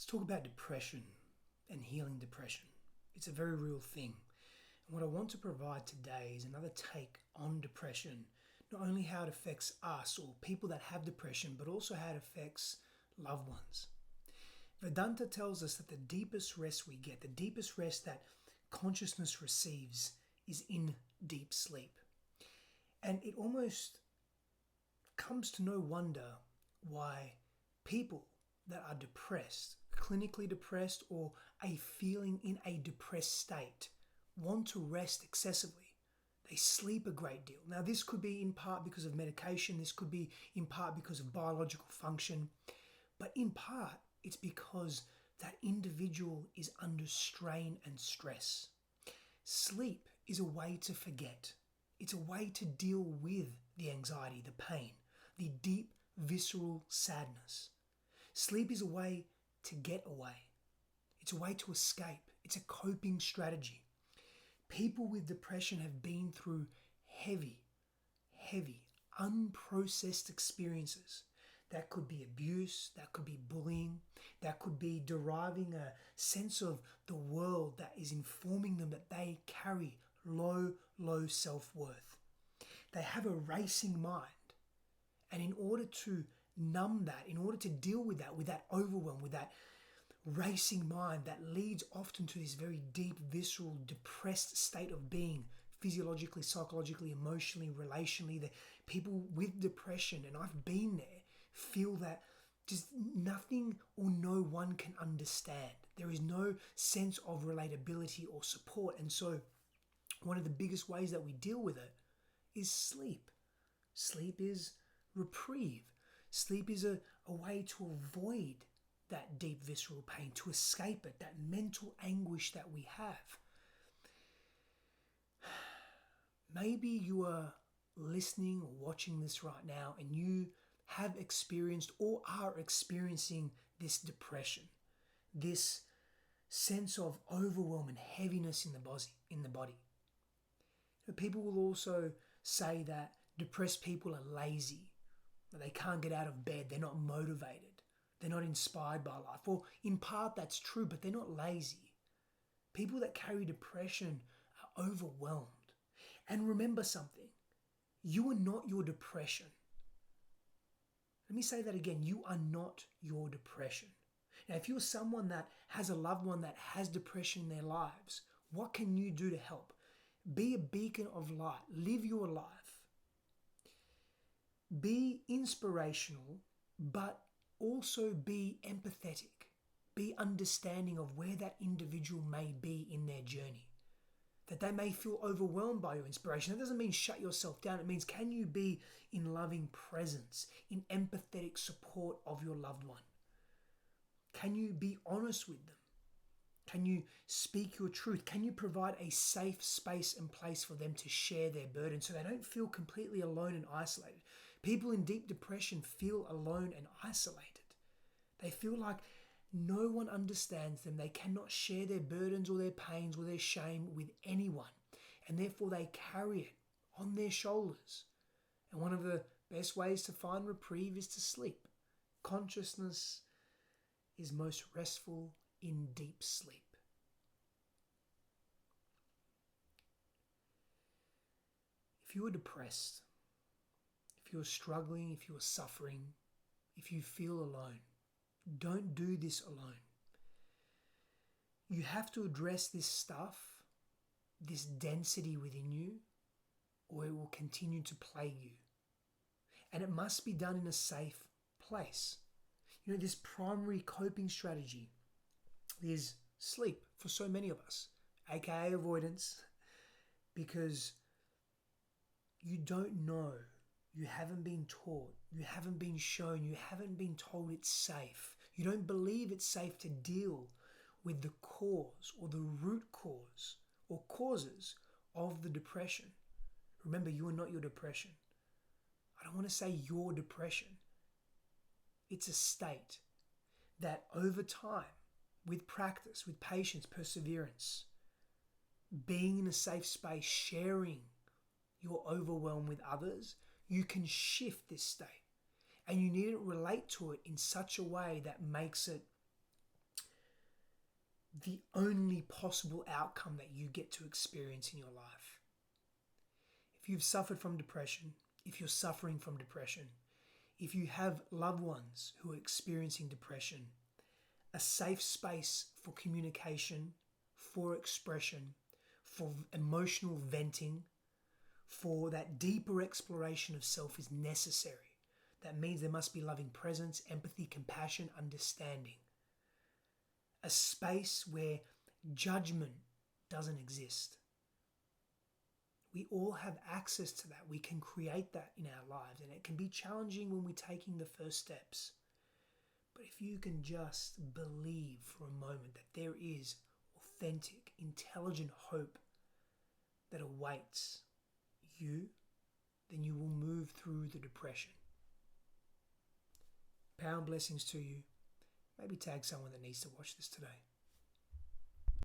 talk about depression and healing depression. It's a very real thing. And what I want to provide today is another take on depression, not only how it affects us or people that have depression, but also how it affects loved ones. Vedanta tells us that the deepest rest we get, the deepest rest that consciousness receives, is in deep sleep. And it almost comes to no wonder why people that are depressed, clinically depressed, or a feeling in a depressed state want to rest excessively. They sleep a great deal. Now, this could be in part because of medication. This could be in part because of biological function. But in part, it's because that individual is under strain and stress. Sleep is a way to forget. It's a way to deal with the anxiety, the pain, the deep, visceral sadness. Sleep is a way to get away. It's a way to escape. It's a coping strategy. People with depression have been through heavy, unprocessed experiences. That could be abuse, that could be bullying, that could be deriving a sense of the world that is informing them that they carry low self-worth. They have a racing mind. And in order to numb that, in order to deal with that overwhelm, with that racing mind that leads often to this very deep, visceral, depressed state of being, physiologically, psychologically, emotionally, relationally, that people with depression, and I've been there, feel that just nothing or no one can understand. There is no sense of relatability or support. And so one of the biggest ways that we deal with it is sleep. Sleep is reprieve. Sleep is a way to avoid that deep visceral pain, to escape it, that mental anguish that we have. Maybe you are listening or watching this right now and you have experienced or are experiencing this depression, this sense of overwhelm and heaviness in the body. People will also say that depressed people are lazy, that they can't get out of bed, they're not motivated, they're not inspired by life. Well, in part that's true, but they're not lazy. People that carry depression are overwhelmed. And remember something, you are not your depression. Let me say that again, you are not your depression. Now, if you're someone that has a loved one that has depression in their lives, what can you do to help? Be a beacon of light. Live your life. Be inspirational, but also be empathetic. Be understanding of where that individual may be in their journey. That they may feel overwhelmed by your inspiration. That doesn't mean shut yourself down. It means, can you be in loving presence, in empathetic support of your loved one? Can you be honest with them? Can you speak your truth? Can you provide a safe space and place for them to share their burden so they don't feel completely alone and isolated? People in deep depression feel alone and isolated. They feel like no one understands them. They cannot share their burdens or their pains or their shame with anyone. And therefore they carry it on their shoulders. And one of the best ways to find reprieve is to sleep. Consciousness is most restful in deep sleep. If you are depressed, if you're struggling, if you're suffering, if you feel alone, don't do this alone. You have to address this stuff, this density within you, or it will continue to plague you. And it must be done in a safe place. You know, this primary coping strategy is sleep for so many of us, aka avoidance, because you don't know, you haven't been taught, you haven't been shown, you haven't been told it's safe. You don't believe it's safe to deal with the cause or the root cause or causes of the depression. Remember, you are not your depression. I don't want to say your depression. It's a state that over time, with practice, with patience, perseverance, being in a safe space, sharing your overwhelm with others, you can shift this state. And you needn't relate to it in such a way that makes it the only possible outcome that you get to experience in your life. If you've suffered from depression, if you're suffering from depression, if you have loved ones who are experiencing depression, a safe space for communication, for expression, for emotional venting, for that deeper exploration of self is necessary. That means there must be loving presence, empathy, compassion, understanding. A space where judgment doesn't exist. We all have access to that. We can create that in our lives, and it can be challenging when we're taking the first steps. But if you can just believe for a moment that there is authentic, intelligent hope that awaits you, then you will move through the depression. Power and blessings to you. Maybe tag someone that needs to watch this today.